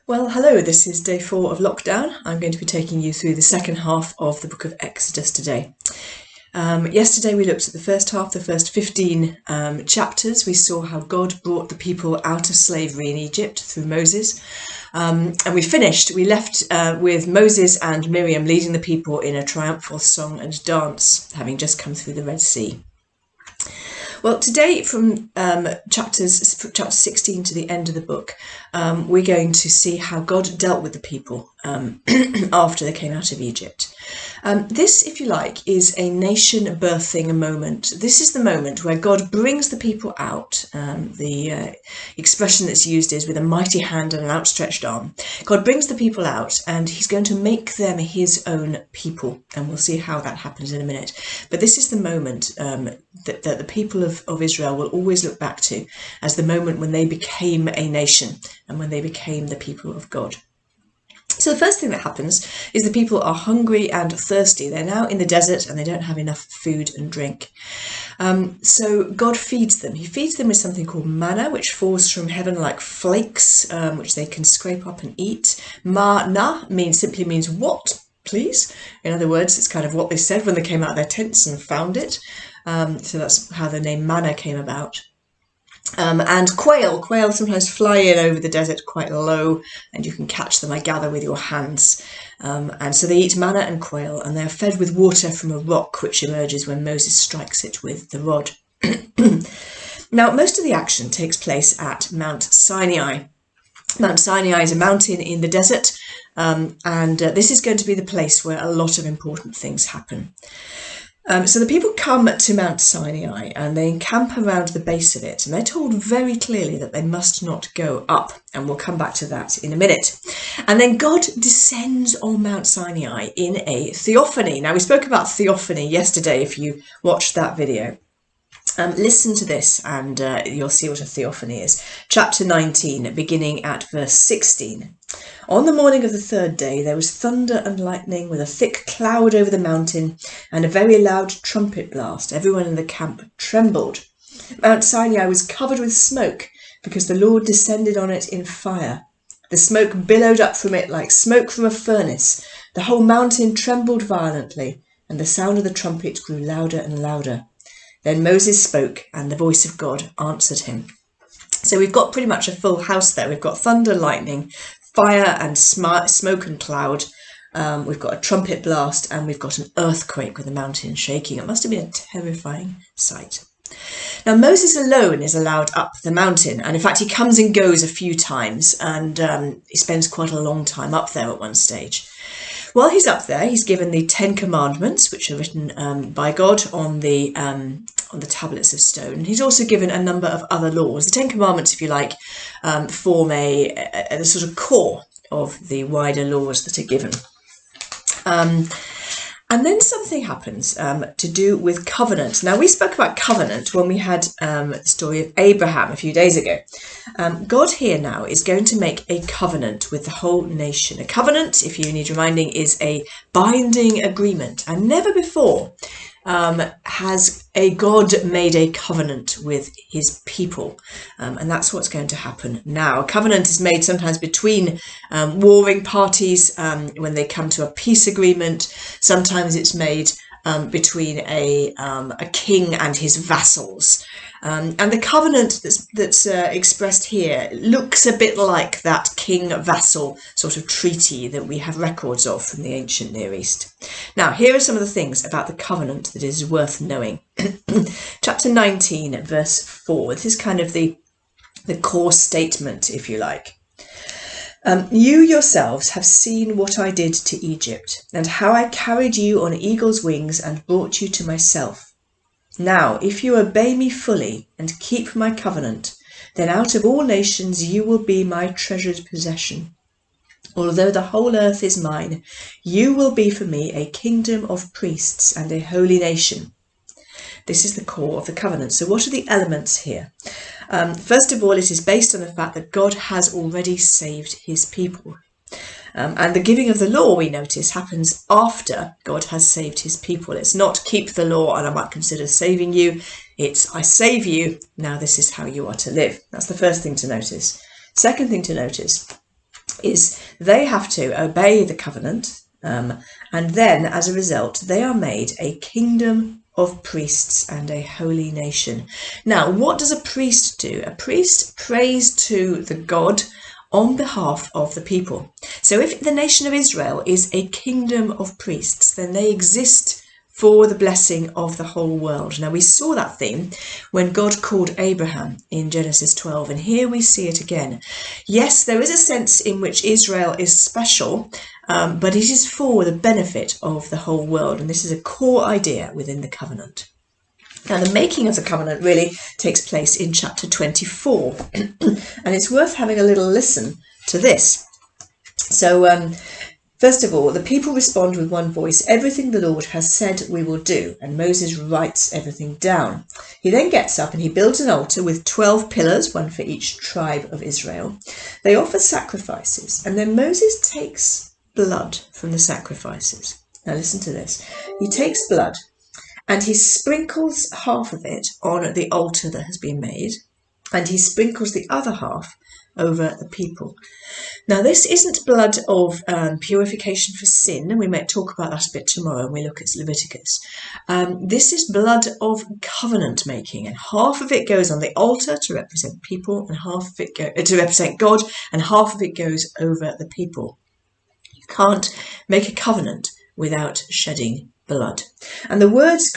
Well, hello, this is day 4 of lockdown. I'm going to be taking you through the second half of the book of Exodus today. Yesterday we looked at the first half, the first 15 chapters. We saw how God brought the people out of slavery in Egypt through Moses. And we left with Moses and Miriam leading the people in a triumphal song and dance, having just come through the Red Sea. Well, today from chapter 16 to the end of the book, we're going to see how God dealt with the people after they came out of Egypt. This, if you like, is a nation birthing moment. This is the moment where God brings the people out. The expression that's used is with a mighty hand and an outstretched arm. God brings the people out and he's going to make them his own people. And we'll see how that happens in a minute. But this is the moment that the people of Israel will always look back to as the moment when they became a nation and when they became the people of God. So the first thing that happens is the people are hungry and thirsty. They're now in the desert and they don't have enough food and drink. So God feeds them. He feeds them with something called manna, which falls from heaven like flakes, which they can scrape up and eat. Mana simply means what, please? In other words, it's kind of what they said when they came out of their tents and found it. So that's how the name manna came about. And quail sometimes fly in over the desert quite low, and you can catch them, I gather, with your hands. And so they eat manna and quail, and they're fed with water from a rock which emerges when Moses strikes it with the rod. Now, most of the action takes place at Mount Sinai. Mount Sinai is a mountain in the desert, and this is going to be the place where a lot of important things happen. So the people come to Mount Sinai and they encamp around the base of it, and they're told very clearly that they must not go up, and we'll come back to that in a minute. And then God descends on Mount Sinai in a theophany. Now, we spoke about theophany yesterday if you watched that video. Listen to this and you'll see what a theophany is. Chapter 19, beginning at verse 16. On the morning of the third day, there was thunder and lightning with a thick cloud over the mountain and a very loud trumpet blast. Everyone in the camp trembled. Mount Sinai was covered with smoke because the Lord descended on it in fire. The smoke billowed up from it like smoke from a furnace. The whole mountain trembled violently, and the sound of the trumpet grew louder and louder. Then Moses spoke, and the voice of God answered him. So we've got pretty much a full house there. We've got thunder, lightning, fire and smoke and cloud. We've got a trumpet blast, and we've got an earthquake with the mountain shaking. It must have been a terrifying sight. Now, Moses alone is allowed up the mountain, and in fact he comes and goes a few times, and he spends quite a long time up there at one stage. While he's up there, he's given the 10 Commandments, which are written by God on the tablets of stone. And he's also given a number of other laws. The 10 Commandments, if you like, form a sort of core of the wider laws that are given. And then something happens to do with covenant. Now, we spoke about covenant when we had the story of Abraham a few days ago. God here now is going to make a covenant with the whole nation. A covenant, if you need reminding, is a binding agreement. And never before has a God made a covenant with his people. And that's what's going to happen now. A covenant is made sometimes between warring parties when they come to a peace agreement. Sometimes it's made between a king and his vassals. And the covenant that's expressed here looks a bit like that king-vassal sort of treaty that we have records of from the ancient Near East. Now, here are some of the things about the covenant that is worth knowing. Chapter 19, verse 4. This is kind of the core statement, if you like. You yourselves have seen what I did to Egypt, and how I carried you on eagle's wings and brought you to myself. Now, if you obey me fully and keep my covenant, then out of all nations you will be my treasured possession. Although the whole earth is mine, you will be for me a kingdom of priests and a holy nation. This is the core of the covenant. So what are the elements here? First of all, it is based on the fact that God has already saved his people. And the giving of the law, we notice, happens after God has saved his people. It's not keep the law and I might consider saving you. It's I save you, now this is how you are to live. That's the first thing to notice. Second thing to notice is they have to obey the covenant, and then as a result they are made a kingdom of priests and a holy nation. Now, what does a priest do? A priest prays to the God on behalf of the people. So if the nation of Israel is a kingdom of priests, then they exist for the blessing of the whole world. Now, we saw that theme when God called Abraham in Genesis 12, and here we see it again. Yes, there is a sense in which Israel is special, but it is for the benefit of the whole world, and this is a core idea within the covenant. Now, the making of the covenant really takes place in chapter 24, and it's worth having a little listen to this. So, first of all, the people respond with one voice, "Everything the Lord has said we will do," and Moses writes everything down. He then gets up and he builds an altar with 12 pillars, one for each tribe of Israel. They offer sacrifices, and then Moses takes blood from the sacrifices. Now listen to this. He takes blood and he sprinkles half of it on the altar that has been made, and he sprinkles the other half over the people. Now, this isn't blood of purification for sin, and we might talk about that a bit tomorrow when we look at Leviticus. This is blood of covenant making, and half of it goes on the altar to represent people, and half of it to represent God, and half of it goes over the people. You can't make a covenant without shedding blood. And the words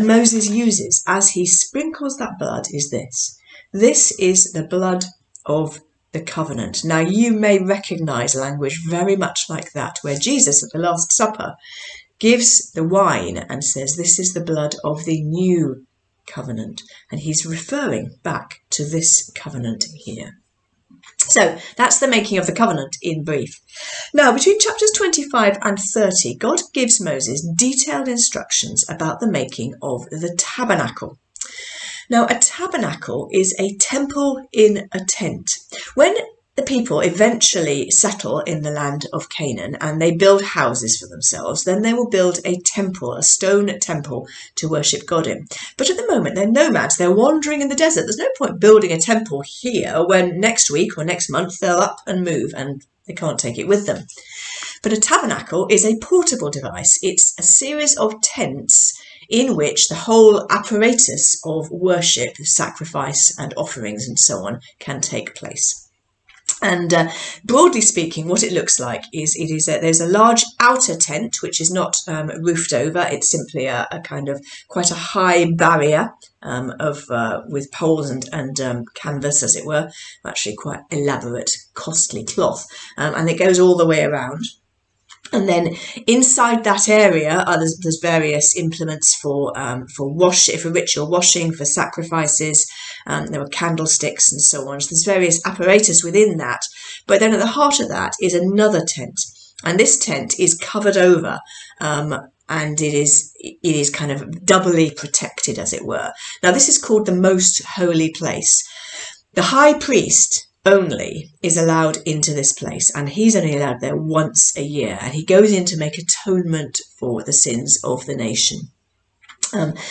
Moses uses as he sprinkles that blood is this. This is the blood of the covenant. Now, you may recognize language very much like that, where Jesus at the Last Supper gives the wine and says, "This is the blood of the new covenant." And he's referring back to this covenant here. So that's the making of the covenant in brief. Now, between chapters 25 and 30, God gives Moses detailed instructions about the making of the tabernacle. Now, a tabernacle is a temple in a tent. When the people eventually settle in the land of Canaan and they build houses for themselves, then they will build a temple, a stone temple to worship God in. But at the moment, they're nomads. They're wandering in the desert. There's no point building a temple here when next week or next month they'll up and move and they can't take it with them. But a tabernacle is a portable device. It's a series of tents in which the whole apparatus of worship, sacrifice and offerings and so on can take place. And broadly speaking, what it looks like is there's a large outer tent which is not roofed over. It's simply a kind of quite a high barrier with poles and canvas, as it were, actually quite elaborate, costly cloth, and it goes all the way around. And then inside that area, there's various implements for ritual washing, for sacrifices. There were candlesticks and so on. So there's various apparatus within that. But then at the heart of that is another tent, and this tent is covered over, and it is kind of doubly protected, as it were. Now, this is called the most holy place. The high priest only is allowed into this place, and he's only allowed there once a year, and he goes in to make atonement for the sins of the nation.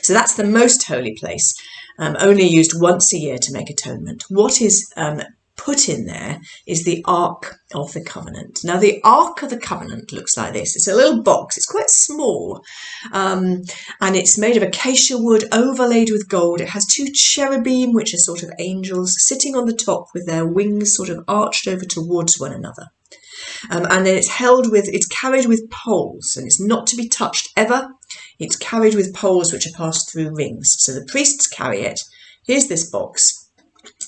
So that's the most holy place, only used once a year to make atonement. What is put in there is the Ark of the Covenant. Now, the Ark of the Covenant looks like this. It's a little box. It's quite small, and it's made of acacia wood overlaid with gold. It has two cherubim, which are sort of angels, sitting on the top with their wings sort of arched over towards one another. And then it's carried with poles, and it's not to be touched ever. It's carried with poles which are passed through rings. So the priests carry it. Here's this box,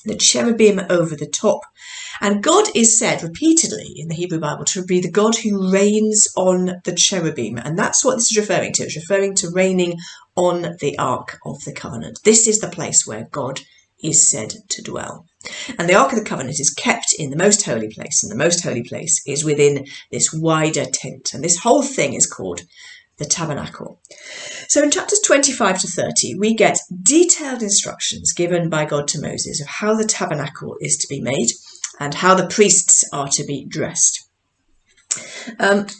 the cherubim over the top. And God is said repeatedly in the Hebrew Bible to be the God who reigns on the cherubim. And that's what this is referring to. It's referring to reigning on the Ark of the Covenant. This is the place where God is said to dwell. And the Ark of the Covenant is kept in the most holy place. And the most holy place is within this wider tent. And this whole thing is called the tabernacle. So in chapters 25 to 30, we get detailed instructions given by God to Moses of how the tabernacle is to be made and how the priests are to be dressed.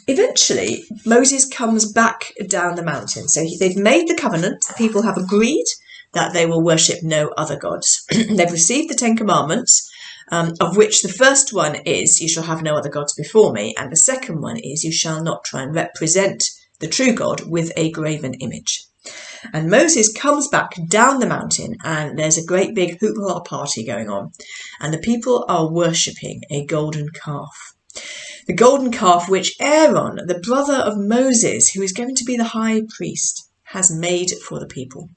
Eventually, Moses comes back down the mountain. So they've made the covenant. The people have agreed that they will worship no other gods. They've received the Ten Commandments. of which the first one is, you shall have no other gods before me, and the second one is, you shall not try and represent the true God with a graven image. And Moses comes back down the mountain, and there's a great big hoopla party going on, and the people are worshipping a golden calf. The golden calf which Aaron, the brother of Moses, who is going to be the high priest, has made for the people.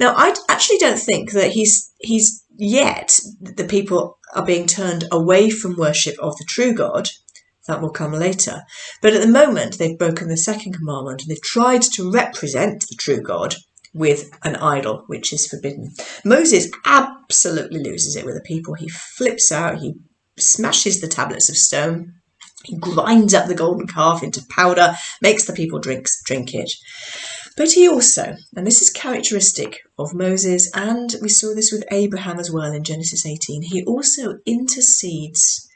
Now, I actually don't think that the people are being turned away from worship of the true God. That will come later. But at the moment, they've broken the second commandment, and they've tried to represent the true God with an idol, which is forbidden. Moses absolutely loses it with the people. He flips out, he smashes the tablets of stone, he grinds up the golden calf into powder, makes the people drink it. But he also, and this is characteristic of Moses, and we saw this with Abraham as well in Genesis 18, he also intercedes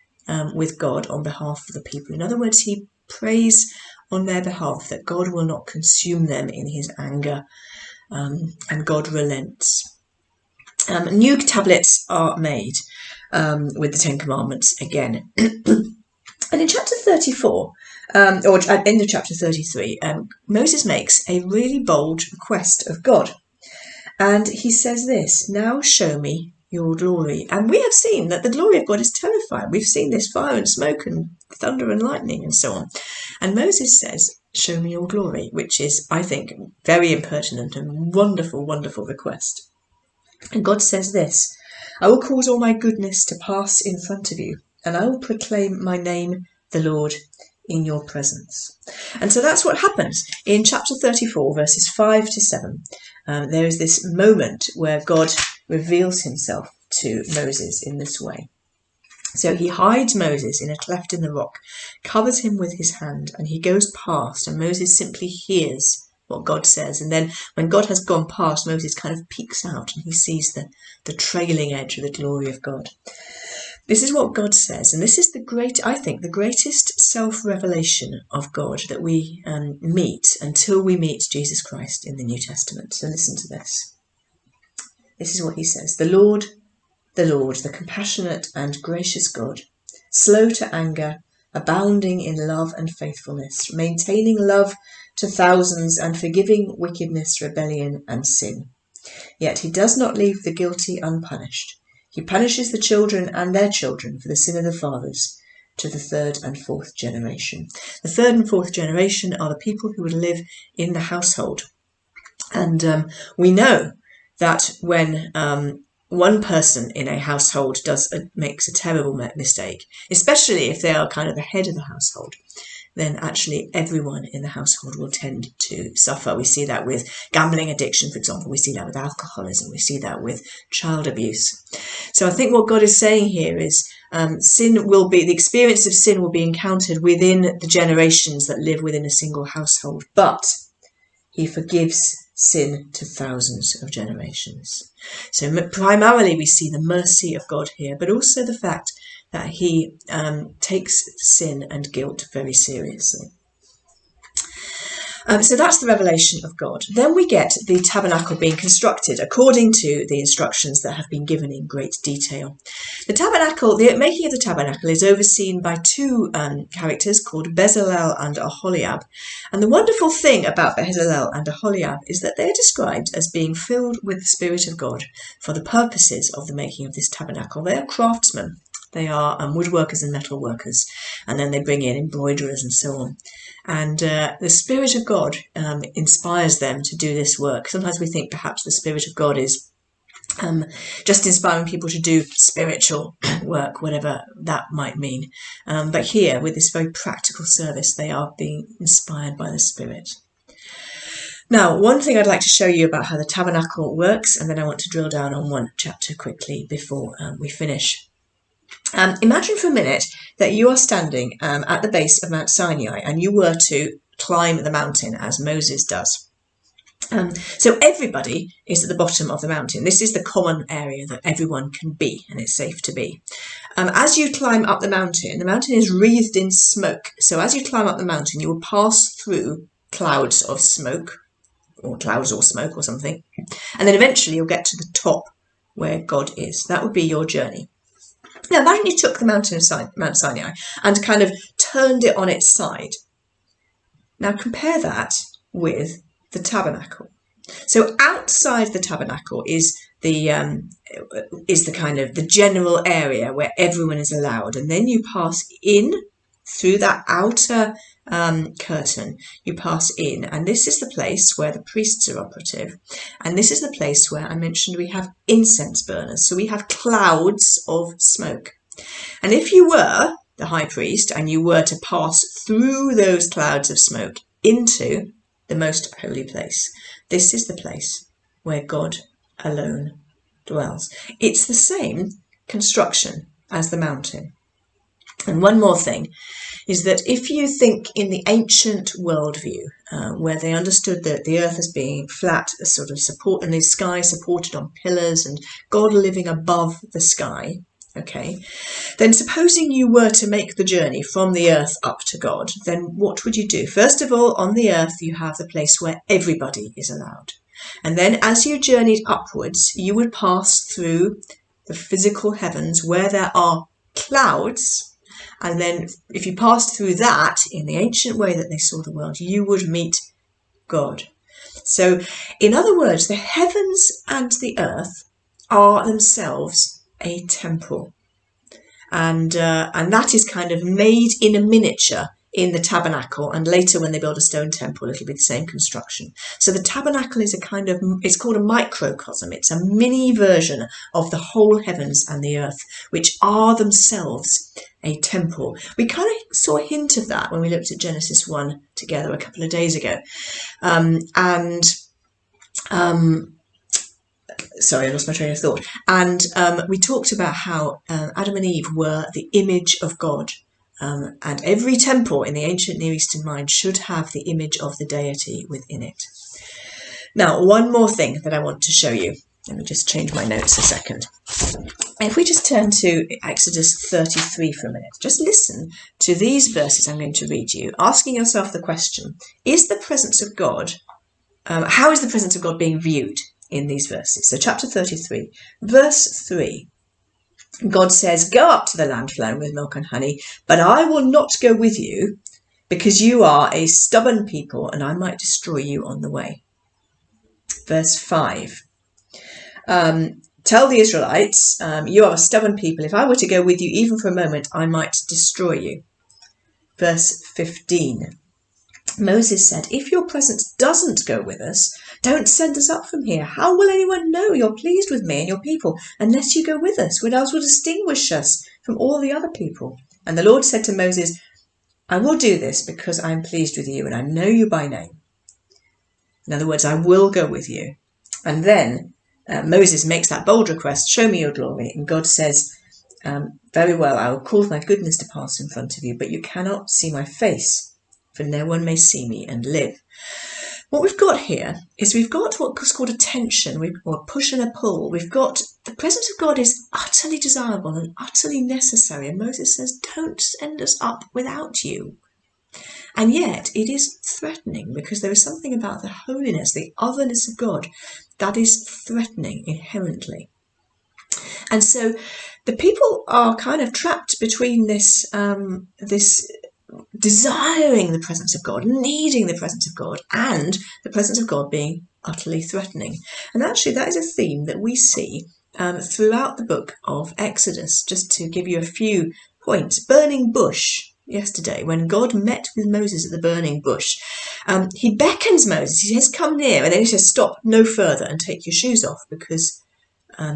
with God on behalf of the people. In other words, he prays on their behalf that God will not consume them in his anger, and God relents. New tablets are made with the Ten Commandments again. And in chapter 34, or end of chapter 33, Moses makes a really bold request of God. And he says this, now show me your glory. And we have seen that the glory of God is terrifying. We've seen this fire and smoke and thunder and lightning and so on. And Moses says, show me your glory, which is, I think, very impertinent and wonderful, wonderful request. And God says this, I will cause all my goodness to pass in front of you, and I will proclaim my name, the Lord, in your presence. And so that's what happens in chapter 34, verses 5 to 7. There is this moment where God reveals himself to Moses in this way. So he hides Moses in a cleft in the rock, covers him with his hand, and he goes past, and Moses simply hears what God says. And then when God has gone past, Moses kind of peeks out and he sees the trailing edge of the glory of God. This is what God says, and this is the greatest self-revelation of God that we meet until we meet Jesus Christ in the New Testament. So listen to this. This is what he says. The Lord, the compassionate and gracious God, slow to anger, abounding in love and faithfulness, maintaining love to thousands and forgiving wickedness, rebellion and sin. Yet he does not leave the guilty unpunished. He punishes the children and their children for the sin of the fathers to the third and fourth generation. The third and fourth generation are the people who would live in the household. And we know that when one person in a household makes a terrible mistake, especially if they are kind of the head of the household, then actually everyone in the household will tend to suffer. We see that with gambling addiction, for example. We see that with alcoholism. We see that with child abuse. So I think what God is saying here is the experience of sin will be encountered within the generations that live within a single household, but he forgives sin to thousands of generations. So primarily we see the mercy of God here, but also the fact that he takes sin and guilt very seriously. So that's the revelation of God. Then we get the tabernacle being constructed according to the instructions that have been given in great detail. The making of the tabernacle is overseen by two characters called Bezalel and Aholiab. And the wonderful thing about Bezalel and Aholiab is that they are described as being filled with the Spirit of God for the purposes of the making of this tabernacle. They are craftsmen. They are woodworkers and metal workers, and then they bring in embroiderers and so on. And the Spirit of God inspires them to do this work. Sometimes we think perhaps the Spirit of God is just inspiring people to do spiritual work, whatever that might mean. But here, with this very practical service, they are being inspired by the Spirit. Now, one thing I'd like to show you about how the tabernacle works, and then I want to drill down on one chapter quickly before we finish. Imagine for a minute that you are standing at the base of Mount Sinai and you were to climb the mountain as Moses does. So everybody is at the bottom of the mountain. This is the common area that everyone can be, and it's safe to be. As you climb up the mountain is wreathed in smoke. So as you climb up the mountain, you will pass through clouds of smoke, or clouds or smoke or something. And then eventually you'll get to the top where God is. That would be your journey. Now imagine you took the Mount Sinai and kind of turned it on its side. Now compare that with the tabernacle. So outside the tabernacle is the kind of the general area where everyone is allowed, and then you pass in through that outer curtain. You pass in, and this is the place where the priests are operative, and this is the place where I mentioned we have incense burners. So we have clouds of smoke, and if you were the high priest and you were to pass through those clouds of smoke into the most holy place, this is the place where God alone dwells. It's the same construction as the mountain. And one more thing is that if you think in the ancient worldview, where they understood that the earth as being flat, a sort of support, and the sky supported on pillars, and God living above the sky, okay, then supposing you were to make the journey from the earth up to God, then what would you do? First of all, on the earth, you have the place where everybody is allowed. And then as you journeyed upwards, you would pass through the physical heavens where there are clouds. And then if you passed through that in the ancient way that they saw the world, you would meet God. So in other words, the heavens and the earth are themselves a temple. And that is kind of made in a miniature in the tabernacle, and later when they build a stone temple, it'll be the same construction. So the tabernacle is it's called a microcosm. It's a mini version of the whole heavens and the earth, which are themselves a temple. We kind of saw a hint of that when we looked at Genesis 1 together a couple of days ago. Sorry, I lost my train of thought. And we talked about how Adam and Eve were the image of God. And every temple in the ancient Near Eastern mind should have the image of the deity within it. Now, one more thing that I want to show you. Let me just change my notes a second. If we just turn to Exodus 33 for a minute, just listen to these verses I'm going to read you, asking yourself the question, is the presence of God, how is the presence of God being viewed in these verses? So chapter 33, verse 3. God says, "Go up to the land flowing with milk and honey, but I will not go with you, because you are a stubborn people, and I might destroy you on the way." Verse 5. Tell the Israelites, you are a stubborn people. If I were to go with you even for a moment, I might destroy you. Verse 15. Moses said, "If your presence doesn't go with us, don't send us up from here. How will anyone know you're pleased with me and your people unless you go with us? What else will distinguish us from all the other people?" And the Lord said to Moses, "I will do this because I am pleased with you and I know you by name." In other words, I will go with you. And then Moses makes that bold request, "Show me your glory." And God says, "Very well, I will cause my goodness to pass in front of you, but you cannot see my face, for no one may see me and live." What we've got here is we've got what's called a tension, or a push and a pull. We've got the presence of God is utterly desirable and utterly necessary. And Moses says, "Don't send us up without you." And yet it is threatening, because there is something about the holiness, the otherness of God, that is threatening inherently. And so the people are kind of trapped between this desiring the presence of God, needing the presence of God, and the presence of God being utterly threatening. And actually that is a theme that we see throughout the book of Exodus. Just to give you a few points. Burning bush. Yesterday, when God met with Moses at the burning bush, he beckons Moses. He says, "Come near," and then he says, "Stop no further and take your shoes off, because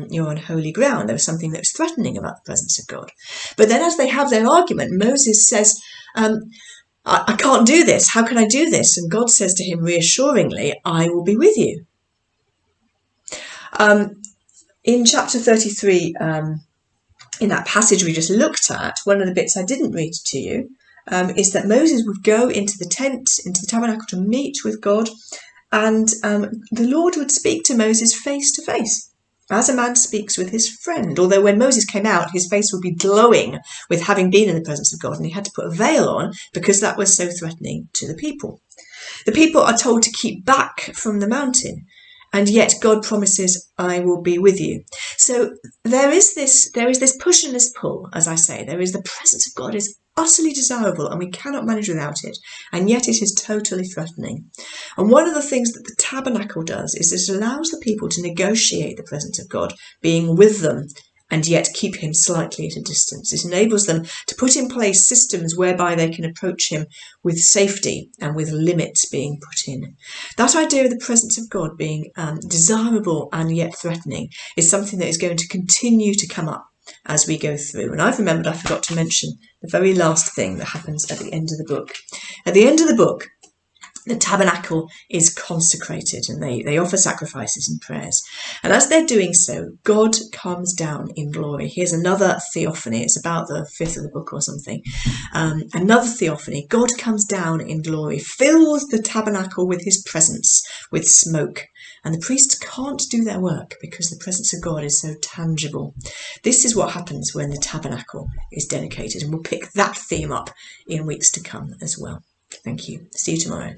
you're on holy ground." There was something that was threatening about the presence of God. But then as they have their argument, Moses says, I can't do this. How can I do this? And God says to him reassuringly, "I will be with you." In chapter 33, in that passage we just looked at, one of the bits I didn't read to you is that Moses would go into the tent, into the tabernacle, to meet with God, and the Lord would speak to Moses face to face, as a man speaks with his friend. Although when Moses came out, his face would be glowing with having been in the presence of God, and he had to put a veil on because that was so threatening to the people. The people are told to keep back from the mountain. and yet God promises, I will be with you. So there is this push and this pull, as I say. There is the presence of God is utterly desirable and we cannot manage without it, and yet it is totally threatening. And one of the things that the tabernacle does is it allows the people to negotiate the presence of God being with them and yet keep him slightly at a distance. It enables them to put in place systems whereby they can approach him with safety and with limits being put in. That idea of the presence of God being desirable and yet threatening is something that is going to continue to come up as we go through. And I've remembered I forgot to mention the very last thing that happens at the end of the book. At the end of the book, the tabernacle is consecrated and they offer sacrifices and prayers. And as they're doing so, God comes down in glory. Here's another theophany. It's about the 5th of the book or something. Another theophany. God comes down in glory, fills the tabernacle with his presence, with smoke. And the priests can't do their work because the presence of God is so tangible. This is what happens when the tabernacle is dedicated. And we'll pick that theme up in weeks to come as well. Thank you. See you tomorrow.